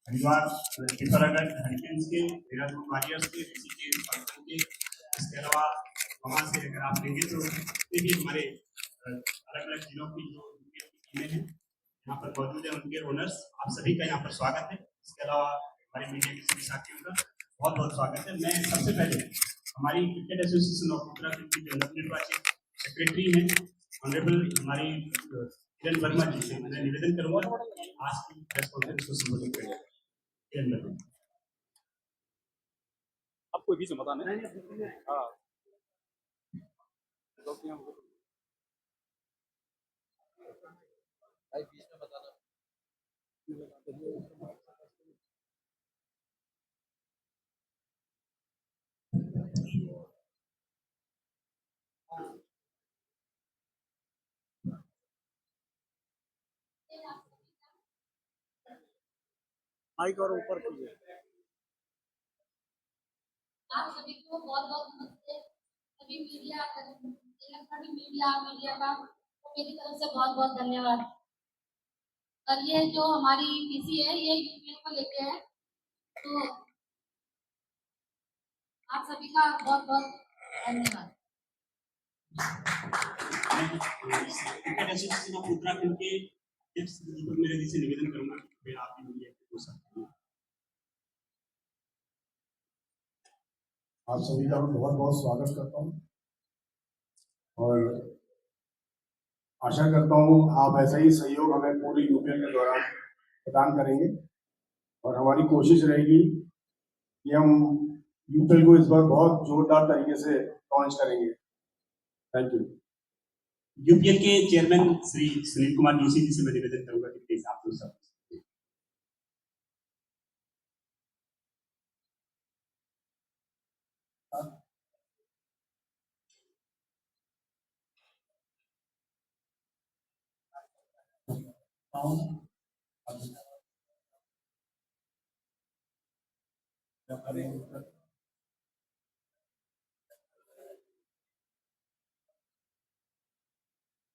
Haridwar Pithoragarh hurricanes के, Dehradun warriors के, ऋषिकेश पाकिस्तान के, इसके अलावा वहाँ से अगर आप लेंगे तो देखिए हमारे अलग अलग जिलों की जो टीमें हैं यहाँ पर मौजूद है, उनके ओनर्स, आप सभी का यहाँ पर स्वागत है। इसके अलावा हमारे मीडिया के सभी साथियों का बहुत बहुत स्वागत है। मैं सबसे पहले हमारी क्रिकेट एसोसिएशन ऑफ उत्तराखंड की जो नवनिर्वाचित सेक्रेटरी हैं ऑनरेबल हमारी किरण वर्मा जी से मैं निवेदन करूंगा आज की प्रेस कॉन्फ्रेंस को संबोधित करें। किरण वर्मा, आपको बीच में बताना है। हाँ, बीच में बताना। माइक और ऊपर कीजिए। आप सभी को बहुत बहुत नमस्ते। सभी मीडिया का मेरी तरफ से बहुत बहुत धन्यवाद। और ये जो हमारी पीसी है ये यूपीएल को लेके है, तो आप सभी का बहुत बहुत धन्यवाद। क्रिकेट एसोसिएशन ऑफ उत्तराखंड के अध्यक्ष दीपक मेहरा से निवेदन करूंगा कि आप मीडिया को साथ में आप सभी का मैं बहुत बहुत स्वागत करता हूँ और आशा करता हूँ आप ऐसा ही सहयोग हमें पूरी यूपीएल के दौरान प्रदान करेंगे और हमारी कोशिश रहेगी कि हम यूपीएल को इस बार बहुत जोरदार तरीके से लॉन्च करेंगे। Thank you. यूपीएल के चेयरमैन श्री सुनील कुमार जोशी जी से मैं निवेदन करूंगा कि प्लीज आप लोग सब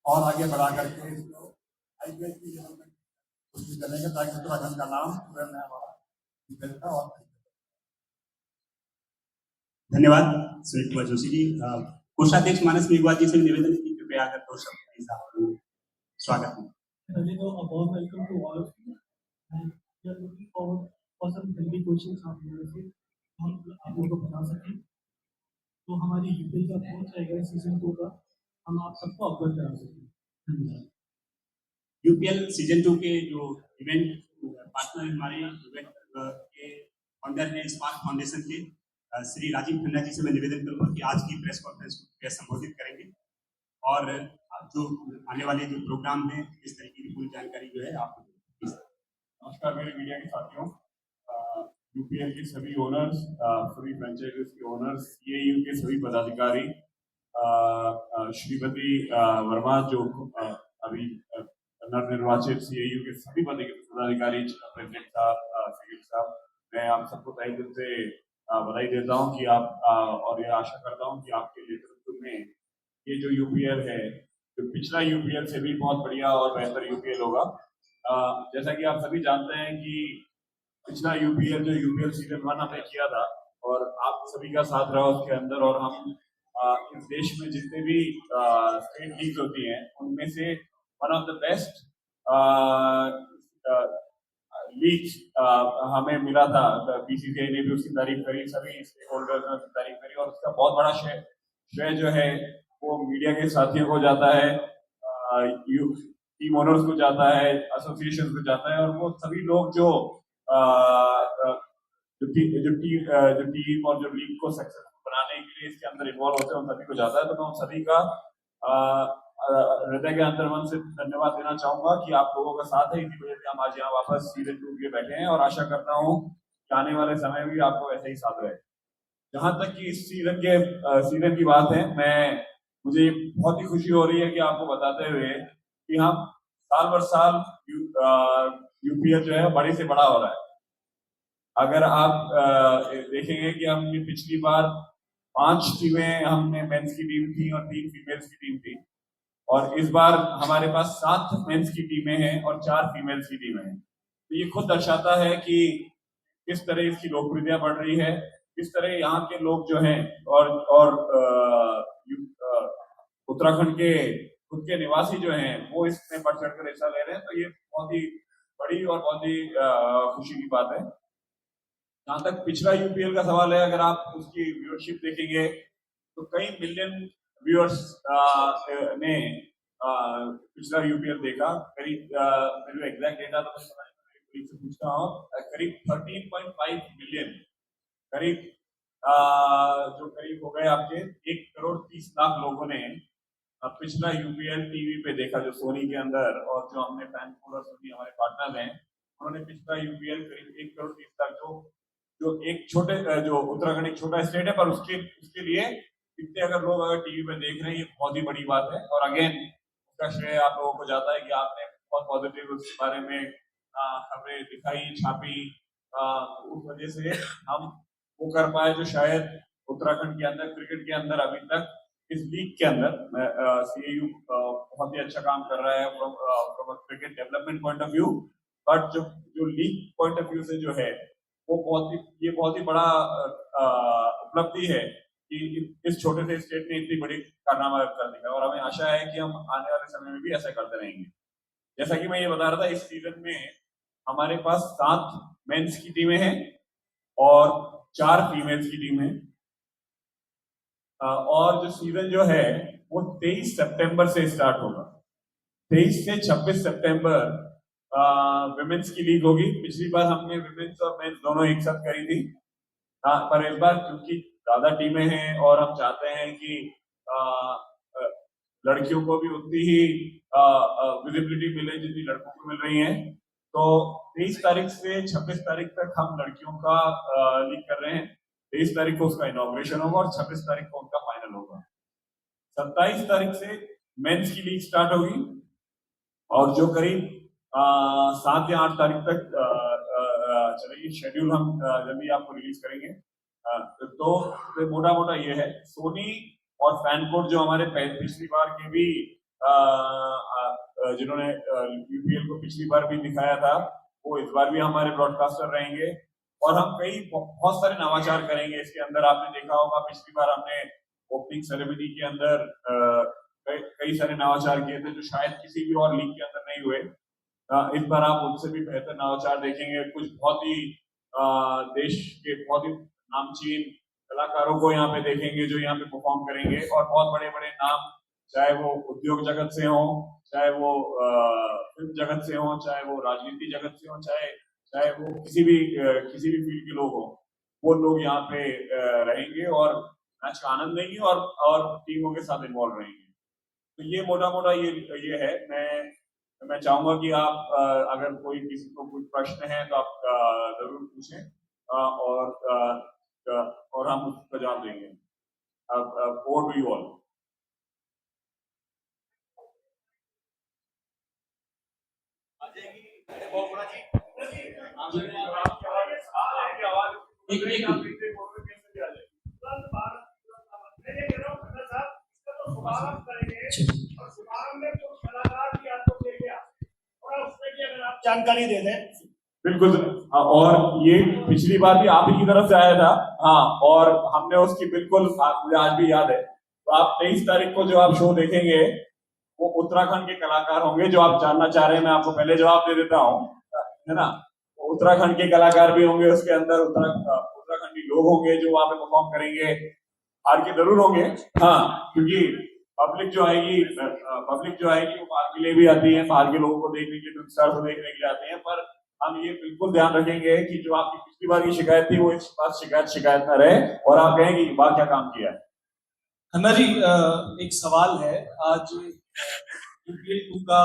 और आगे बढ़ा करके इसको आईपीएल की कोशिश करेंगे ताकि उत्तराखंड का नाम और धन्यवाद सुनील कुमार जोशी जी। कोषाध्यक्ष मानस मेघवाल जी से निवेदन है कि कृपया आकर दो शब्द स्वागत है। Welcome to all of you, and we are looking forward for some healthy questions आप लोगों से हम आप लोगों को बता सकें। तो हमारी यूपीएल का बहुत रहेगा सीजन 2 का, हम आप सबको अवगत करा सकें। धन्यवाद। यूपीएल सीजन 2 के जो इवेंट पार्टनर हमारे इवेंट के फाउंडर है स्पार्क फाउंडेशन के श्री राजीव खन्ना जी से मैं निवेदन करूंगा कि आज की प्रेस कॉन्फ्रेंस को संबोधित करेंगे और जो आने वाले जो प्रोग्राम हैं इस तरीके की पूरी जानकारी जो है आपको। नमस्कार मेरे मीडिया के साथियों, यूपीएल के सभी ओनर्स, सभी फ्रेंचाइजीज के ओनर्स, सीएयू के सभी पदाधिकारी, श्रीमती वर्मा जो अभी नवनिर्वाचित सीएयू के सभी पदाधिकारी, प्रेसिडेंट साहब, सेक्रेटरी साहब, मैं आप सबको तहे दिल से बधाई देता हूं कि आप और ये आशा करता हूं कि आपके नेतृत्व में ये जो यूपीएल है, जो पिछला यूपीएल से भी बहुत बढ़िया और बेहतर यूपीएल होगा। जैसा कि आप सभी जानते हैं कि पिछला यूपीएल जो यूपीएल सीजन 1 हमने किया था और आप सभी का साथ रहा उसके अंदर, और हम इस देश में जितने भी स्टेट लीग होती हैं उनमें से one of the best league हमें मिला था। बीसीसीआई ने भी उसकी तारीफ करी, सभी स्टेक होल्डर्स ने उसकी तारीफ करी और उसका बहुत बड़ा श्रेय जो है वो मीडिया के साथियों को जाता है, टीम ओनर्स को जाता है, एसोसिएशन को जाता है, और वो सभी लोग जो टीम और जो लीग को सक्सेसफुल बनाने के लिए इसके अंदर इन्वॉल्व होते हैं उन सभी को जाता है। तो मैं उन सभी का हृदय के अंतर्मन से धन्यवाद देना चाहूंगा कि आप लोगों का साथ है, इसी वजह से हम आज यहाँ वापस सीजन 2 के लिए बैठे हैं और आशा करता हूँ कि आने वाले समय में भी आपको ऐसे ही साथ रहे। जहां तक कि इस सीजन की बात है, मुझे बहुत ही खुशी हो रही है कि आपको बताते हुए कि हम साल भर साल यूपीएल जो है बड़े से बड़ा हो रहा है। अगर आप देखेंगे कि हमने पिछली बार 5 टीमें, हमने मेंस की टीम थी और 3 फीमेल्स की टीम थी, और इस बार हमारे पास 7 मेंस की टीमें हैं और 4 फीमेल्स की टीमें हैं। तो ये खुद दर्शाता है कि किस तरह इसकी लोकप्रियता बढ़ रही है, किस तरह यहाँ के लोग जो हैं और उत्तराखंड के खुद के निवासी जो हैं वो इसमें बढ़ चढ़ कर हिस्सा ले रहे हैं। तो ये बहुत ही बड़ी और बहुत ही खुशी की बात है। जहाँ तक पिछला यूपीएल का सवाल है, अगर आप उसकी व्यूअरशिप देखेंगे तो कई मिलियन व्यूअर्स ने पिछला यूपीएल देखा। करीब मेरे एग्जैक्ट डेटा तो मैं से पूछता हूँ, करीब 13.5 मिलियन, करीब जो करीब हो गए आपके 1,30,00,000 लोगों ने पिछला यूपीएल टीवी पे देखा, जो सोनी के अंदर, और जो हमने फैनफुल और सोनी हमारे पार्टनर्स हैं उन्होंने पिछला यूपीएल करीब 1,30,00,000 जो एक छोटे जो उत्तराखंड एक छोटा स्टेट है पर उसके लिए इतने अगर लोग अगर टीवी पे देख रहे हैं, ये बहुत ही बड़ी बात है। और अगेन उसका श्रेय आप लोगों को जाता है कि आपने बहुत पॉजिटिव उसके बारे में खबरें दिखाई, छापी, उस वजह से हम वो कर पाए जो शायद उत्तराखंड के अंदर क्रिकेट के अंदर अभी तक इस लीग के अंदर सीएयू बहुत ही अच्छा काम कर रहा है from cricket development point of view. But जो लीग पॉइंट ऑफ व्यू से जो है वो बहुत ही बड़ा उपलब्धि है कि इस छोटे से स्टेट ने इतनी बड़ी कारनामा कर दिया, और हमें आशा है कि हम आने वाले समय में भी ऐसा करते रहेंगे। जैसा कि मैं ये बता रहा था, इस सीजन में हमारे पास 7 मेंस की टीमें हैं और 4 फीमेल्स की टीम है। और जो सीजन जो है वो 23 सितंबर से स्टार्ट होगा। 23 से 26 सितंबर विमेंस की लीग होगी। पिछली बार हमने विमेंस और मेंस दोनों एक साथ करी थी, पर इस बार क्योंकि ज्यादा टीमें हैं और हम चाहते हैं कि लड़कियों को भी उतनी ही विजिबिलिटी मिले जितनी लड़कों को मिल रही है, तो 23 तारीख से 26 तारीख तक हम लड़कियों का लीग कर रहे हैं। 23 तारीख को उसका इनॉग्रेशन होगा और 26 तारीख को उनका फाइनल होगा। 27 तारीख से मेंस की लीग स्टार्ट होगी और जो करीब 7 या 8 तारीख तक चलेगी। शेड्यूल हम जल्दी आपको रिलीज करेंगे। तो मोटा मोटा ये है। सोनी और फैनकोड जो हमारे पिछली बार के भी जिन्होंने यूपीएल को पिछली बार भी दिखाया था, वो इस बार भी हमारे ब्रॉडकास्टर रहेंगे और हम बहुत सारे नवाचार करेंगे इसके अंदर। आपने देखा होगा पिछली बार हमने ओपनिंग सेरेमनी के अंदर कई सारे नवाचार किए थे जो शायद किसी भी और लीग के अंदर नहीं हुए। इस बार आप उनसे भी बेहतर नवाचार देखेंगे। कुछ बहुत ही देश के बहुत ही नामचीन कलाकारों को यहाँ पे देखेंगे जो यहाँ पे परफॉर्म करेंगे, और बहुत बड़े बड़े नाम, चाहे वो उद्योग जगत से हो, चाहे वो फिल्म जगत से हो, चाहे वो राजनीति जगत से हो, चाहे वो किसी भी फील्ड के लोग हो, वो लोग यहाँ पे रहेंगे और मैच का आनंद लेंगे और टीमों के साथ इन्वॉल्व रहेंगे। तो ये मोटा मोटा ये है। मैं चाहूंगा कि आप अगर किसी को कोई प्रश्न है तो आप जरूर पूछें और हम उसका जवाब देंगे। Over to you all. जानकारी दे दें। बिल्कुल, और ये पिछली बार भी आप ही की तरफ से आया था। हाँ, और हमने उसकी बिल्कुल मुझे आज भी याद है। तो आप 23 तारीख को जो आप शो देखेंगे वो उत्तराखंड के कलाकार होंगे। जो आप जानना चाह रहे हैं मैं आपको पहले जवाब दे देता हूँ, है ना। उत्तराखंड के कलाकार भी होंगे उसके अंदर, उत्तराखंडी लोग होंगे जो वहां पे परफॉर्म करेंगे। हार के जरूर होंगे, हाँ, क्योंकि पब्लिक जो आएगी वो बाहर के लिए भी आती है, बाहर के लोगों को देखने के लिए, स्टार को देखने के लिए आते हैं। पर हम ये बिल्कुल ध्यान रखेंगे कि जो आपकी पिछली बार की शिकायत थी वो इस बार शिकायत ना रहे और आप कहें कि बात क्या काम किया है। खन्ना जी, एक सवाल है। आज यूपीएल 2 का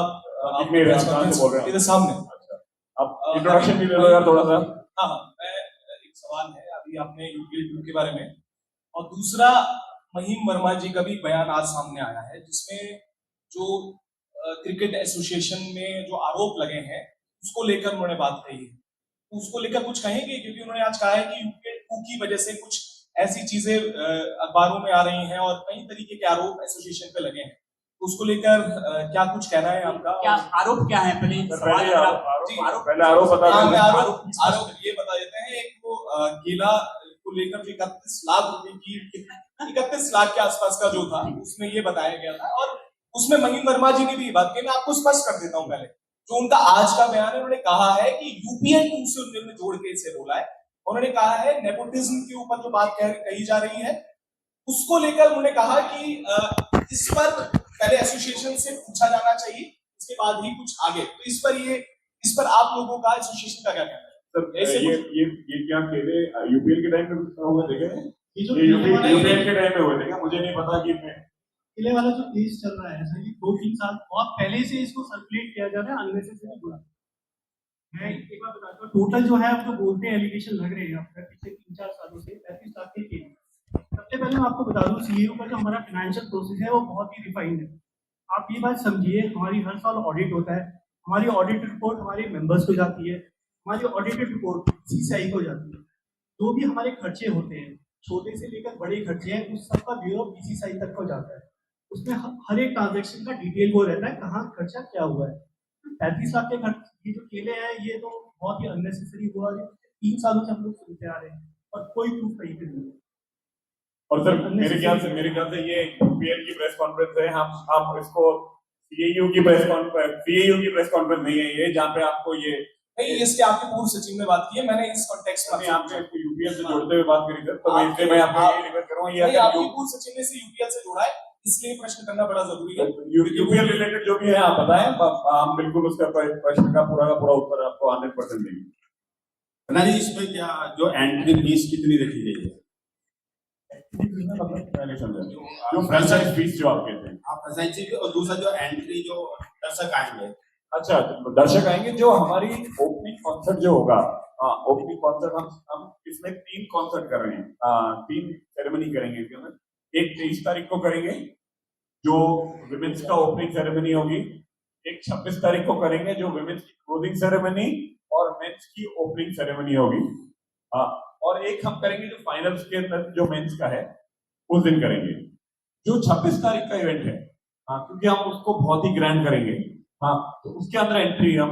मेरे सामने, अब इंट्रोडक्शन भी ले लो यार थोड़ा सा। हाँ, मैं एक सवाल है। अभी आपने यूपीएल 2 के बारे में, और दूसरा महिम वर्मा जी का भी बयान आज सामने आया है जिसमें जो क्रिकेट एसोसिएशन में जो आरोप लगे हैं उसको लेकर उन्होंने बात कही है। उसको लेकर कुछ कहेंगे, क्योंकि उन्होंने आज कहा है कि यूपीएल 2 की वजह से कुछ ऐसी चीजें अखबारों में आ रही हैं और कई तरीके के आरोप एसोसिएशन पे लगे हैं। उसको लेकर क्या कुछ कहना है आपका? क्या आरोप क्या है? पहले सवाल पहले अगर आरोप आप- जी, पहले आरोप बता हाँ, दें। मैं आरोप ये बता देते हैं। एक वो केला को लेकर जो 31 लाख रुपए की 31 लाख के आसपास का जो था उसमें ये बताया गया था, और उसमें महीन वर्मा जी ने भी ये बात कही। मैं आपको स्पष्ट कर देता हूँ पहले जो उनका आज का बयान है। उन्होंने कहा है कि यूपीएल 2 से उन्होंने जोड़ के इसे बोला है। उन्होंने कहा है नेपोटिज्म के ऊपर जो बात कही जा रही है उसको लेकर उन्होंने कहा कि इस पर पहले एसोसिएशन से पूछा जाना चाहिए, इसके बाद ही कुछ आगे। तो इस पर आप लोगों का एसोसिएशन का क्या कहना है? सर ऐसे ये क्या केले यूपीएल के टाइम में हुए थे क्या? ये जो ये केले वाला यूपीएल के टाइम में हुए थे क्या? मुझे नहीं पता कि मैं केले वाला जो केस चल रहा है सर, ये 2-3 साल बहुत पहले से इसको सर्कुलेट किया जा रहा है अननेसेसरी बुरा। मैं एक बार बताता हूँ, टोटल जो है आप जो बोलते हैं एलिगेशन लग रहे हैं आपका पिछले 3-4 सालों से 35 लाख के केस। सबसे पहले मैं आपको बता दूं सीईओ का जो हमारा फाइनेंशियल प्रोसेस है वो बहुत ही रिफाइंड है। आप ये बात समझिए, हमारी हर साल ऑडिट होता है, हमारी ऑडिट रिपोर्ट हमारे मेंबर्स को जाती है, हमारी ऑडिटेड रिपोर्ट सीसीआई को जाती है। जो भी हमारे खर्चे होते हैं छोटे से लेकर बड़े खर्चे हैं उस सबका ब्यूरो बीसीसीआई तक को जाता है। उसमें हर एक ट्रांजेक्शन का डिटेल वो रहता है कहाँ खर्चा क्या हुआ है। 35 लाख के खर्च ये जो केले हैं ये तो बहुत ही अननेसेसरी हुआ है। 3 सालों से हम लोग सुनते आ रहे हैं और कोई प्रूफ कहीं पे नहीं है। और सर मेरे ख्याल से ये यूपीएल की प्रेस कॉन्फ्रेंस है। हम इसको सीएयू की प्रेस कॉन्फ्रेंस नहीं है ये, जहाँ पे आपको ये नहीं, इसके आपके पूर्व सचिव ने बात की है, मैंने इस कॉन्टेक्स्ट में आपने इसको यूपीएल से जोड़ते हुए बात करी सर, तो इसलिए मैं आपको ये रिक्वेस्ट कर रहा हूँ। ये आपके पूर्व सचिव ने इसे यूपीएल से जोड़ा है, इसलिए प्रश्न करना बड़ा जरूरी है। यूपीएल रिलेटेड जो भी है आप बताएं, हम बिल्कुल उसका प्रश्न का पूरा उत्तर आपको 100% देंगे। ना जी, इसमें क्या जो एंट्री फीस कितनी रखी गई है? मैं नहीं समझा जो फ्रेंचाइज फीस जो आप कहते हैं। आप फ्रेंचाइजी और दूसरा जो एंट्री जो दर्शक आएंगे। अच्छा, दर्शक आएंगे जो हमारी ओपनिंग कॉन्सर्ट जो होगा, ओपनिंग कॉन्सर्ट हम इसमें 3 कॉन्सर्ट कर रहे हैं, 3 सेरेमनी करेंगे इसके अंदर। एक 23 तारीख को करेंगे जो विमेंस का ओपनिंग सेरेमनी होगी, एक 26 तारीख को करेंगे जो विमेंस की क्लोजिंग सेरेमनी और मेंस की ओपनिंग सेरेमनी होगी, और एक हम करेंगे जो फाइनल्स के अंदर जो मेंस का है उस दिन करेंगे। जो 26 तारीख का इवेंट है, क्योंकि हम उसको बहुत ही ग्रैंड करेंगे, तो उसके अंदर एंट्री हम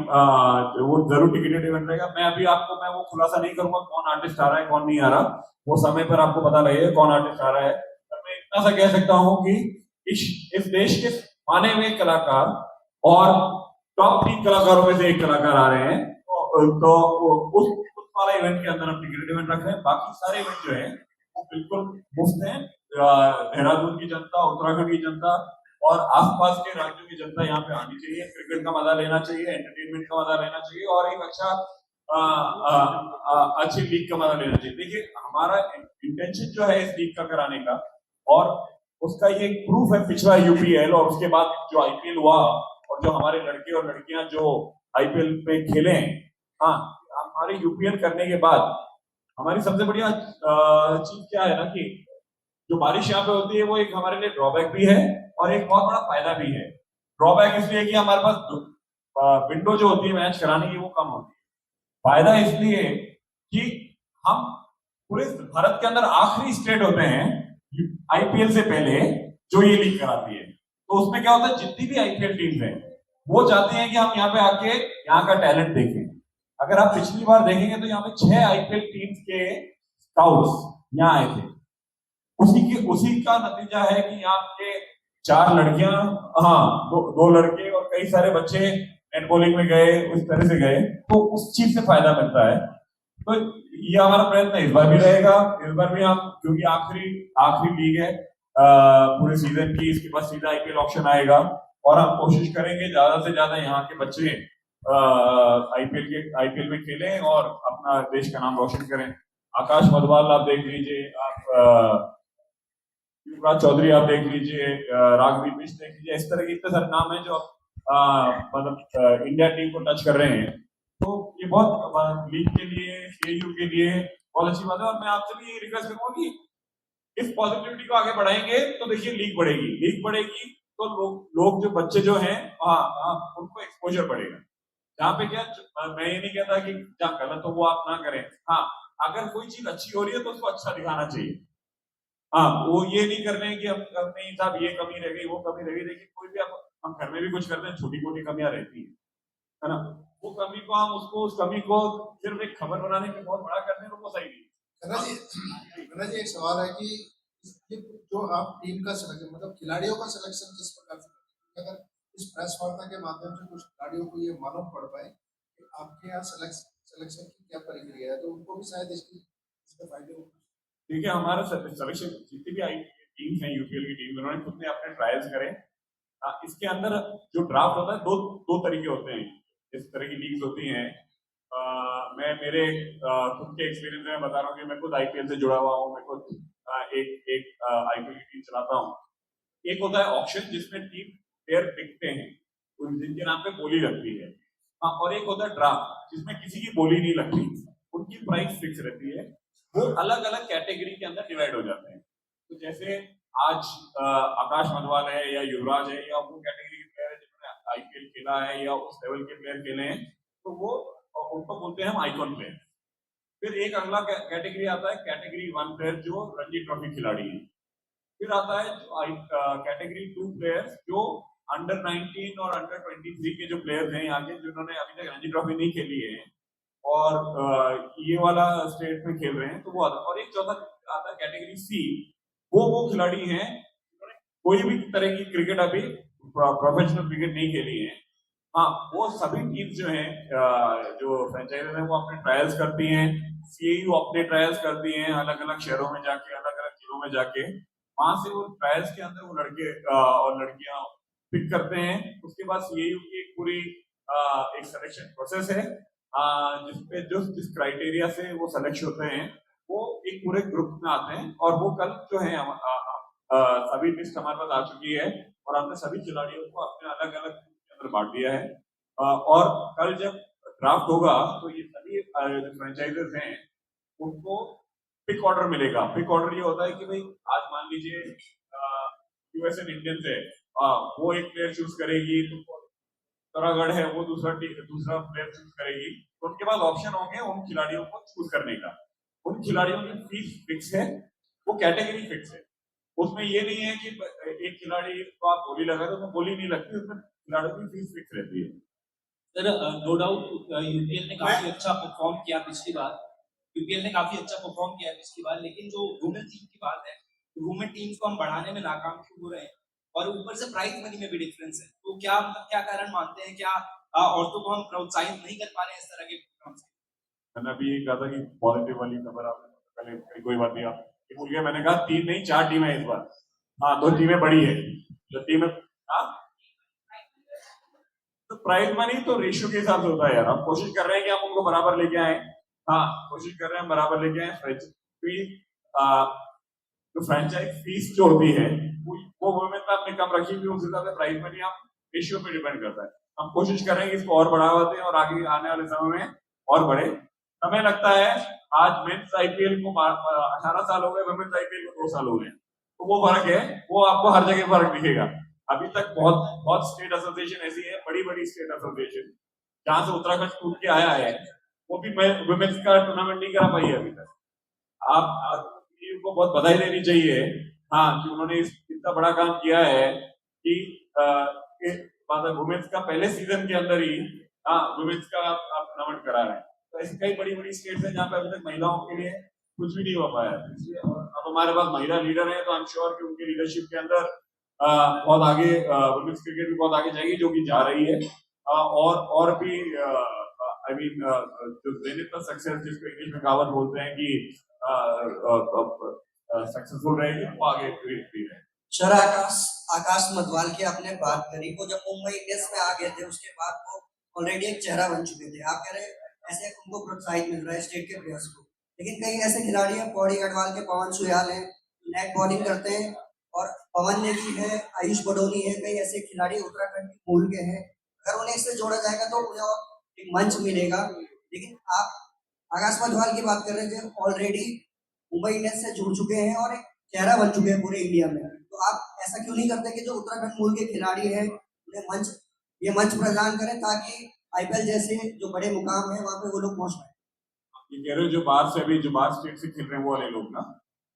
वो जरूर टिकटेड इवेंट रहेगा। मैं वो खुलासा नहीं करूंगा कौन आर्टिस्ट आ रहा है कौन नहीं आ रहा, वो समय पर आपको पता लगेगा कौन आर्टिस्ट आ रहा है। पर मैं इतना सा कह सकता हूँ कि इस देश के माने हुए कलाकार और टॉप 3 कलाकारों में से एक कलाकार आ रहे हैं, तो उस वाला इवेंट के अंदर हम टिकटेड इवेंट रख रहे हैं। बाकी सारे इवेंट जो है वो बिल्कुल मुफ्त है। देहरादून की जनता, उत्तराखंड की जनता और आसपास के राज्यों की जनता यहाँ पे आनी चाहिए, क्रिकेट का मजा लेना चाहिए, एंटरटेनमेंट का मजा लेना चाहिए और एक अच्छी लीग का मजा लेना चाहिए। देखिए, हमारा इंटेंशन जो है इस लीग का कराने का, और उसका ये प्रूफ है पिछला यूपीएल और उसके बाद जो आईपीएल हुआ, और जो हमारे लड़के और लड़कियां जो आईपीएल पे खेले हैं। हमारे यूपीएल करने के बाद हमारी सबसे बढ़िया चीज क्या है ना कि जो बारिश यहाँ पे होती है वो एक हमारे लिए ड्रॉबैक भी है और एक बहुत बड़ा फायदा भी है। ड्रॉबैक इसलिए कि हमारे पास विंडो जो होती है मैच कराने की वो कम होती है। फायदा इसलिए कि हम पूरे भारत के अंदर आखिरी स्टेट होते हैं आईपीएल से पहले जो ये लीग कराती है। तो उसमें क्या होता है, जितनी भी आईपीएल टीम्स हैं वो चाहते हैं कि हम यहाँ पे आके यहाँ का टैलेंट देखें। अगर आप पिछली बार देखेंगे तो यहाँ पे 6 आईपीएल टीम्स के स्काउट्स यहाँ आए थे। उसी का नतीजा है कि यहाँ के 4 लड़कियां, दो लड़के और कई सारे बच्चे नेट बॉलिंग में गए, उस तरह से गए, तो उस चीज से फायदा मिलता है। तो ये हमारा प्रयत्न इस बार भी रहेगा। इस बार भी हम, क्योंकि आखिरी लीग है पूरे सीजन की, इसके बाद सीधा आईपीएल ऑप्शन आएगा और हम कोशिश करेंगे ज्यादा से ज्यादा यहाँ के बच्चे आईपीएल में खेलें और अपना देश का नाम रोशन करें। आकाश मधवाल आप देख लीजिए, आप युवराज चौधरी आप देख लीजिए, राघवी मिश्र देख लीजिए, इस तरह के इतने सारे नाम हैं जो मतलब इंडिया टीम को टच कर रहे हैं। तो ये बहुत लीग के लिए, सीएयू के लिए बहुत अच्छी बात है। और मैं आपसे भी रिक्वेस्ट करूंगा कि इस पॉजिटिविटी को आगे बढ़ाएंगे तो देखिए लीग बढ़ेगी तो लोग जो बच्चे जो हैं उनको एक्सपोजर बढ़ेगा। जहाँ पे क्या, मैं ये नहीं कहता कि जहाँ गलत हो वो आप ना करें, अगर कोई चीज अच्छी हो रही है तो उसको अच्छा दिखाना चाहिए। हाँ, वो ये नहीं कर रहे हैं कि हम नहीं साहब ये कमी रह गई, वो कमी रह गई। देखिए कोई भी हम घर में भी कुछ करते हैं, छोटी-मोटी कमियां रहती है ना? वो कमी को हम उस कमी को सिर्फ एक खबर बनाने के बहुत बड़ा कर दें तो वो सही नहीं है। कन्ना जी एक सवाल है कि ये जो आप टीम का सिलेक्शन मतलब खिलाड़ियों का सिलेक्शन किस प्रकार से करते हैं? अगर इस प्रेस वार्ता के माध्यम से कुछ खिलाड़ियों को ये मालूम पड़ पाए कि आपके यहाँ सिलेक्शन की क्या प्रक्रिया है तो उनको भी शायद इसके फायदे हो। देखिए हमारा सिलेक्शन जितनी भी आई टीम है यूपीएल की टीम, उन्होंने खुद ने अपने ट्रायल्स करे। इसके अंदर जो ड्राफ्ट होता है दो तरीके होते हैं, इस तरह की लीग्स होती हैं। मैं मेरे खुद के एक्सपीरियंस में बता रहा हूँ कि मैं खुद आईपीएल से जुड़ा हुआ हूँ, मैं खुद एक आईपीएल की टीम चलाता हूँ। एक होता है ऑक्शन जिसमें टीम प्लेयर बिकते हैं, जिनके नाम पे बोली लगती है। और एक होता है ड्राफ्ट जिसमें किसी की बोली नहीं लगती, उनकी प्राइस फिक्स रहती है। वो अलग अलग कैटेगरी के अंदर डिवाइड हो जाते हैं। तो जैसे आज आकाश मधवाल है या युवराज है या वो कैटेगरी के प्लेयर है जिन्होंने आईपीएल खेला है या उस लेवल के प्लेयर खेले हैं, तो वो उनको बोलते हैं हम आइकॉन प्लेयर। फिर एक अगला कैटेगरी आता है कैटेगरी 1 प्लेयर जो रणजी ट्रॉफी खिलाड़ी है। फिर आता है कैटेगरी 2 प्लेयर्स जो अंडर 19 और अंडर 23 के जो प्लेयर्स हैं यहाँ के, जिन्होंने अभी तक रणजी ट्रॉफी नहीं खेली है और ये वाला स्टेट में खेल रहे हैं, तो वो आता है। और एक चौथा आता है कैटेगरी सी, वो खिलाड़ी हैं जिन्होंने कोई भी तरह की क्रिकेट अभी प्रोफेशनल क्रिकेट नहीं खेली है। हाँ, वो सभी टीम्स जो हैं जो फ्रेंचाइजीज हैं वो अपने ट्रायल्स करती हैं, सीएयू अपने ट्रायल्स करती हैं अलग अलग शहरों में जाके, अलग अलग जिलों में जाके। वहां से वो ट्रायल्स के अंदर वो लड़के और लड़कियां पिक करते हैं। उसके बाद सीएयू की एक पूरी एक सिलेक्शन प्रोसेस है जिसपे जिस क्राइटेरिया से वो सेलेक्ट होते हैं वो एक पूरे ग्रुप में आते हैं। और वो कल जो है सभी लिस्ट हमारे पास आ चुकी है और हमने सभी खिलाड़ियों को अपने अलग अलग के अंदर बांट दिया है। और कल जब ड्राफ्ट होगा तो ये सभी फ्रेंचाइजर्स हैं उनको पिक ऑर्डर मिलेगा। पिक ऑर्डर ये होता है कि भाई आज मान लीजिए यूएसएन इंडियंस है, वो एक प्लेयर चूज करेगी, तो उत्तराखंड है वो दूसरा प्लेयर चूज करेगी। तो उनके पास ऑप्शन होंगे उन खिलाड़ियों को चूज करने का। उन खिलाड़ियों की फीस फिक्स है, वो कैटेगरी फिक्स है। उसमें ये नहीं है कि एक खिलाड़ी को आप बोली लगा तो बोली नहीं लगती, उसमें खिलाड़ियों की फीस फिक्स रहती है। सर नो डाउट यूपीएल ने काफी अच्छा परफॉर्म किया पिछली बार, लेकिन जो वुमेन टीम की बात है, वुमेन टीम्स को हम बढ़ाने में नाकाम क्यों हो रहे हैं और ऊपर से प्राइज मनी में भी डिफरेंस है। तो क्या कारण मानते हैं, क्या औरतों को हम प्रोत्साहित नहीं कर पा रहे हैं इस तरह के प्रोग्राम से? मैंने अभी ये कहा था कि पॉजिटिव वाली खबर आपने पहले कोई बात नहीं, आप भूल गया। मैंने कहा 3 नहीं 4 टीमें इस बार। हाँ, 2 टीमें बड़ी है जो टीमें। हाँ, तो प्राइज मनी तो रेशियो के हिसाब से होता है यार। हम कोशिश कर रहे हैं कि हम उनको बराबर लेके आए। हाँ, कोशिश कर रहे हैं बराबर लेके आए। जो फ्रेंचाइज फीस जो होती है वो वुमेन में आपने कम रखी हुई, उस हिसाब से प्राइज मनी हम रेशियो पे डिपेंड करता है। हम कोशिश कर रहे हैं कि इसको और बढ़ावा दें और आगे आने वाले समय में और बढ़े। हमें लगता है आज मेंस आईपीएल को 18 साल हो गए, वुमेन्स आईपीएल को 2 साल हो गए, तो वो फर्क है, वो आपको हर जगह फर्क दिखेगा। अभी तक बहुत स्टेट एसोसिएशन ऐसी है, बड़ी स्टेट एसोसिएशन जहां से उत्तराखंड टूट के आया है, वो भी वुमेन्स का टूर्नामेंट नहीं करा पाई है अभी तक। आप को बहुत बधाई देनी चाहिए हाँ कि उन्होंने इतना बड़ा काम किया है कि वुमेन्स का पहले सीजन के अंदर ही वुमेन्स का आप टूर्नामेंट करा रहे हैं। तो ऐसी कई बड़ी स्टेट्स हैं जहाँ पे अभी तक महिलाओं के लिए कुछ भी नहीं हो पाया। अब हमारे पास महिला लीडर है तो आई एम श्योर कि उनकी लीडरशिप के अंदर बहुत आगे वुमेन्स क्रिकेट भी बहुत आगे जाएगी, जो कि जा रही है। और भी आई मीन जो जेनिथ सक्सेस जिसको इंग्लिश में कहावत बोलते हैं कि सक्सेसफुल रहेगी, वो आगे भी है। सर आकाश मधवाल की आपने बात करी, वो जब मुंबई इंडियंस में आ गए थे उसके बाद वो ऑलरेडी एक चेहरा बन चुके थे। आप कह रहे ऐसे उनको प्रोत्साहित मिल रहा है स्टेट के प्लेयर्स को, लेकिन कई ऐसे खिलाड़ी हैं, पौड़ी गढ़वाल के पवन सुयाल हैं, नेट बॉलिंग करते हैं, और पवन नेगी है, आयुष बडोनी है, कई ऐसे खिलाड़ी उत्तराखंड के मूल के हैं। अगर उन्हें इससे जोड़ा जाएगा तो उन्हें और एक मंच मिलेगा। लेकिन आप आकाश मधवाल की बात कर रहे थे, ऑलरेडी मुंबई इंडियंस से जुड़ चुके हैं और एक चेहरा बन चुके हैं पूरे इंडिया में। तो आप ऐसा क्यों नहीं करते कि जो उत्तराखंड मूल के खिलाड़ी हैं उन्हें ये मंच प्रदान करें ताकि आईपीएल जैसे जो बड़े मुकाम है वहाँ पे वो लोग पहुंच पाए? ये कह रहे हो जो बाहर स्टेट से खेल रहे हैं वो वाले लोग ना,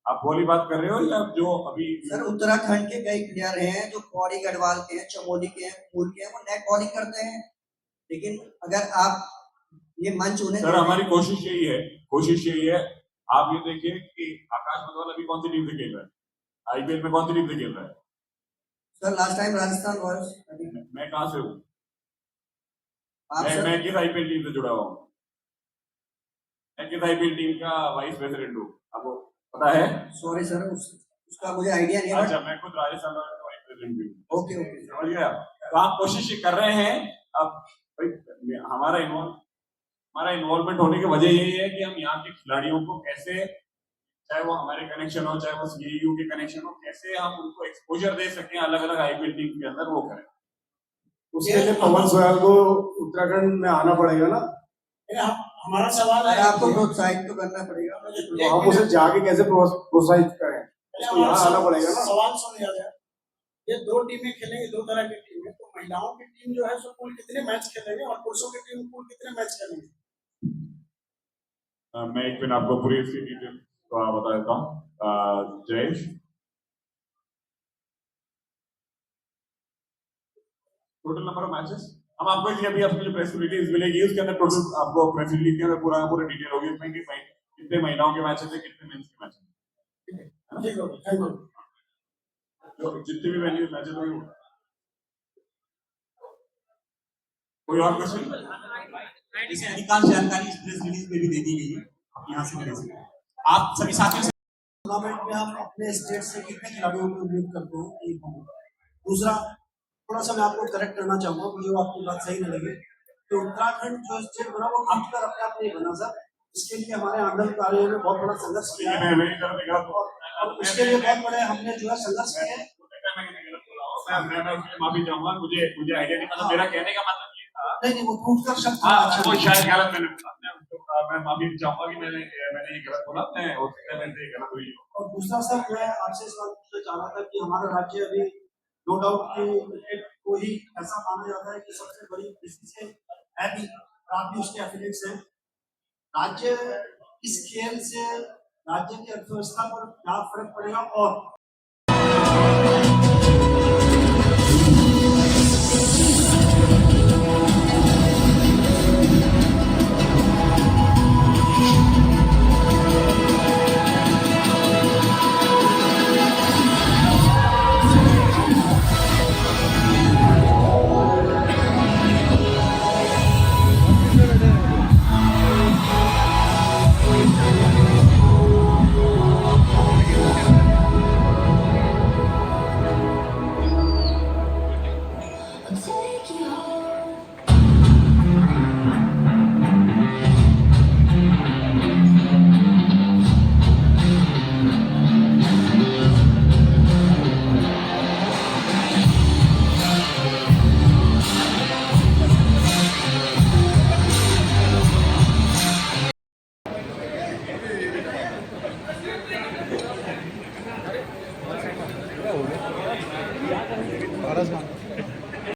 आप वो वाली बात कर रहे हो या जो अभी सर उत्तराखंड के कई प्लेयर हैं जो पौड़ी गढ़वाल के हैं, चमोली के हैं, फूल के हैं, वो नेट बॉलिंग करते हैं। लेकिन अगर आप ये मंच उन्हें सर हमारी कोशिश यही है आप ये देखिए कि आकाश मधवाल अभी कौन सी टीम से खेल रहा है, आईपीएल में कौन सी टीम से खेल रहा है? Sir last time Rajasthan Royals. मैं कहाँ से हूँ? आप सर मैं किस आईपीएल टीम से जुड़ा हुआ हूँ? मैं किस आईपीएल टीम का वाइस प्रेसिडेंट हूँ, आपको पता है? सॉरी सर उसका मुझे आइडिया नहीं है। अच्छा, मैं खुद राजस्थान रॉयल्स का वाइस प्रेसिडेंट भी हूँ। ओके ओके समझ गया? तो आप कोशिश कर रहे हैं। अब भाई हमारा इन्वॉल्वमेंट होने की वजह यही है कि हम यहाँ के खिलाड़ियों को कैसे, चाहे वो हमारे कनेक्शन हो चाहे वो सीएयू के कनेक्शन हो, कैसे हम उनको एक्सपोजर दे सकें अलग अलग आईपीएल टीम के अंदर, वो करें। उसके लिए पवन सोयाल को उत्तराखंड में आना पड़ेगा ना। हमारा सवाल है आपको प्रोत्साहित तो करना पड़ेगा। तो हम उसे जाके कैसे प्रोत्साहित करें, उसको यहाँ आना पड़ेगा ना। सवाल सुन लिया जाए। ये दो टीमें खेलेंगी, दो तरह की टीमें, तो महिलाओं की टीम जो है सो कुल कितने मैच खेलेंगे और पुरुषों की टीम कुल कितने मैच खेलेंगे? मैं एक मिनट आपको पूरी इसकी डिटेल बता देता हूँ। Jayesh, total number of matches हम आपको अभी आपको जो प्रेस रिलीज मिलेगी उसके अंदर टोटल आपको प्रेस रिलीज के अंदर पूरा डिटेल होगी उसमें कि कितने महिलाओं के मैचेस है, कितने मेंस के मैचेस है, ठीक है, थैंक यू। जो जितने भी वेन्यू मैचेस होंगे। कोई और क्वेश्चन? इसमें अधिकांश जानकारी इस प्रेस रिलीज में भी दे दी गई है, यहाँ से ले सकते हैं। आप सभी साथियों से टूर्नामेंट में आप अपने स्टेट से कितने खिलाड़ियों को उम्मीद करते हो? एक दूसरा, थोड़ा सा मैं आपको करेक्ट करना चाहूंगा, मुझे वो आपकी बात सही नहीं लगी। तो उत्तराखंड जो स्टेट बना वो जीत कर अपने आप नहीं बना सर, इसके लिए हमारे आंदोलनकारियों ने बहुत बड़ा संघर्ष किया है और उसके लिए बहुत बड़े हमने जो है संघर्ष किया है। मैं माफी चाहूंगा, मुझे आइडिया नहीं, मतलब मेरा कहने का मतलब ये था नहीं वो टूट कर शब्द वो शायद गलत मैंने बोला, मैं माफी चाहूंगा कि मैंने ये गलत बोला, मैं हो सकता है मेरे गलत हुई हो। और दूसरा सर मैं आपसे इस बात पूछना चाह रहा था कि हमारा राज्य अभी नो डाउट कि क्रिकेट को ही ऐसा माना जाता है कि सबसे बड़ी कृषि से है भी, आप भी उसके एफिलिएट्स हैं। राज्य इस खेल से राज्य की अर्थव्यवस्था पर क्या फर्क पड़ेगा और भारत